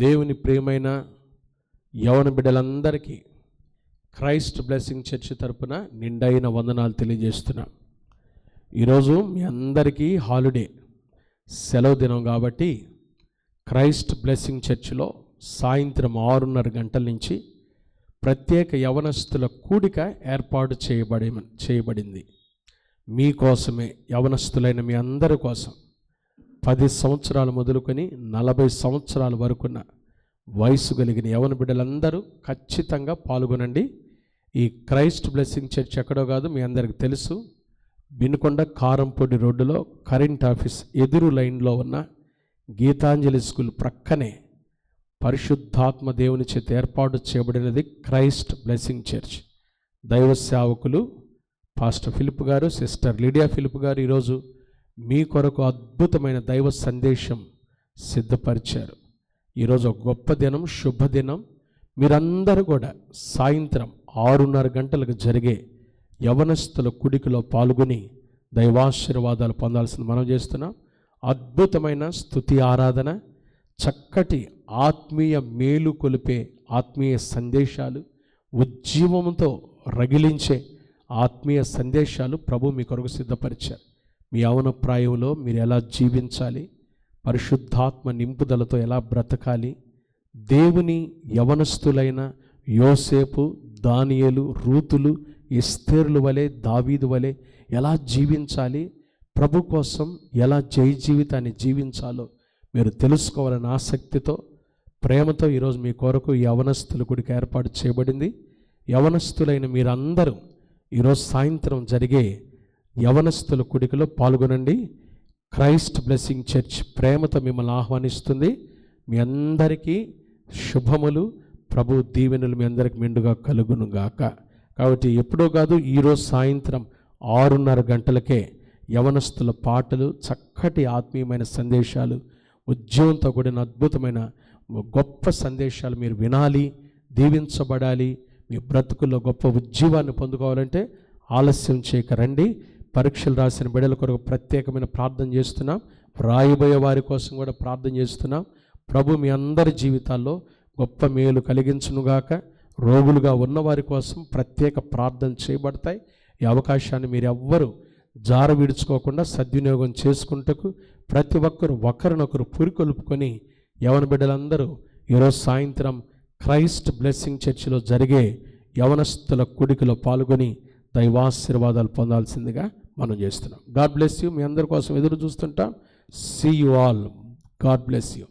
దేవుని ప్రియమైన యవన బిడ్డలందరికీ క్రైస్ట్ బ్లెస్సింగ్ చర్చ్ తరపున నిండైన వందనాలు తెలియజేస్తున్నా. ఈరోజు మీ అందరికీ హాలిడే, సెలవు దినం కాబట్టి క్రైస్ట్ బ్లెస్సింగ్ చర్చిలో సాయంత్రం 6:30 గంటల నుంచి ప్రత్యేక యవనస్తుల కూడిక ఏర్పాటు చేయబడింది. మీకోసమే, యవనస్తులైన మీ అందరి కోసం. 10 సంవత్సరాలు మొదలుకొని 40 సంవత్సరాల వరకున్న వయసు కలిగిన యవన బిడ్డలందరూ ఖచ్చితంగా పాల్గొనండి. ఈ క్రైస్ట్ బ్లెస్సింగ్ చర్చ్ ఎక్కడో కాదు, మీ అందరికి తెలుసు. వినుకొండ కారంపొడి రోడ్డులో కరెంట్ ఆఫీస్ ఎదురు లైన్లో ఉన్న గీతాంజలి స్కూల్ ప్రక్కనే పరిశుద్ధాత్మ దేవుని చేత ఏర్పాటు చేయబడినది క్రైస్ట్ బ్లెస్సింగ్ చర్చ్. దైవ సేవకులు పాస్టర్ ఫిలిప్ గారు, సిస్టర్ లిడియా ఫిలిప్ గారు ఈరోజు మీ కొరకు అద్భుతమైన దైవ సందేశం సిద్ధపరిచారు. ఈరోజు ఒక గొప్ప దినం, శుభదినం. మీరందరూ కూడా సాయంత్రం 6:30 గంటలకు జరిగే యవనస్తుల కుడికిలో పాల్గొని దైవాశీర్వాదాలు పొందాల్సింది మనం చేస్తున్నాం. అద్భుతమైన స్తుతి ఆరాధన, చక్కటి ఆత్మీయ మేలు కొలిపే ఆత్మీయ సందేశాలు, ఉజ్జీవంతో రగిలించే ఆత్మీయ సందేశాలు ప్రభు మీ కొరకు సిద్ధపరిచారు. మీ యవన ప్రాయంలో మీరు ఎలా జీవించాలి, పరిశుద్ధాత్మ నింపుదలతో ఎలా బ్రతకాలి, దేవుని యవనస్తులైన యోసేపు, దానియేలు, రూతులు, ఎస్తేరుల వలె, దావీదు వలె ఎలా జీవించాలి, ప్రభు కోసం ఎలా జయ జీవితాన్ని జీవించాలో మీరు తెలుసుకోవాలని ఆసక్తితో, ప్రేమతో ఈరోజు మీ కొరకు యవనస్తుల గుడికి ఏర్పాటు చేయబడింది. యవనస్తులైన మీరందరూ ఈరోజు సాయంత్రం జరిగే యవనస్తుల కుడికలో పాల్గొనండి. క్రైస్ట్ బ్లెస్సింగ్ చర్చ్ ప్రేమతో మిమ్మల్ని ఆహ్వానిస్తుంది. మీ అందరికీ శుభములు, ప్రభు దీవెనలు మీ అందరికి మెండుగా కలుగునుగాక. కాబట్టి ఎప్పుడో కాదు, ఈరోజు సాయంత్రం 6:30 గంటలకే యవనస్తుల పాటలు, చక్కటి ఆత్మీయమైన సందేశాలు, ఉద్యమంతో కూడిన అద్భుతమైన గొప్ప సందేశాలు మీరు వినాలి, దీవించబడాలి. మీ బ్రతుకుల్లో గొప్ప ఉజ్జీవాన్ని పొందుకోవాలంటే ఆలస్యం చేయక రండి. పరీక్షలు రాసిన బిడ్డల కొరకు ప్రత్యేకమైన ప్రార్థన చేస్తున్నాం. రాయబోయే వారి కోసం కూడా ప్రార్థన చేస్తున్నాం. ప్రభు మీ అందరి జీవితాల్లో గొప్ప మేలు కలిగించునుగాక. రోగులుగా ఉన్నవారి కోసం ప్రత్యేక ప్రార్థన చేయబడతాయి. ఈ అవకాశాన్ని మీరు ఎవ్వరూ జార విడుచుకోకుండా సద్వినియోగం చేసుకుంటకు ప్రతి ఒక్కరు ఒకరినొకరు పురికొల్పుకొని యవన బిడ్డలందరూ ఈరోజు సాయంత్రం క్రైస్ట్ బ్లెస్సింగ్ చర్చిలో జరిగే యవనస్తుల కుడికిలో పాల్గొని దైవాశీర్వాదాలు పొందాల్సిందిగా మనం చేస్తున్నాం. God bless you. మీ అందరి కోసం ఎదురు చూస్తుంటాం. See you all. God bless you.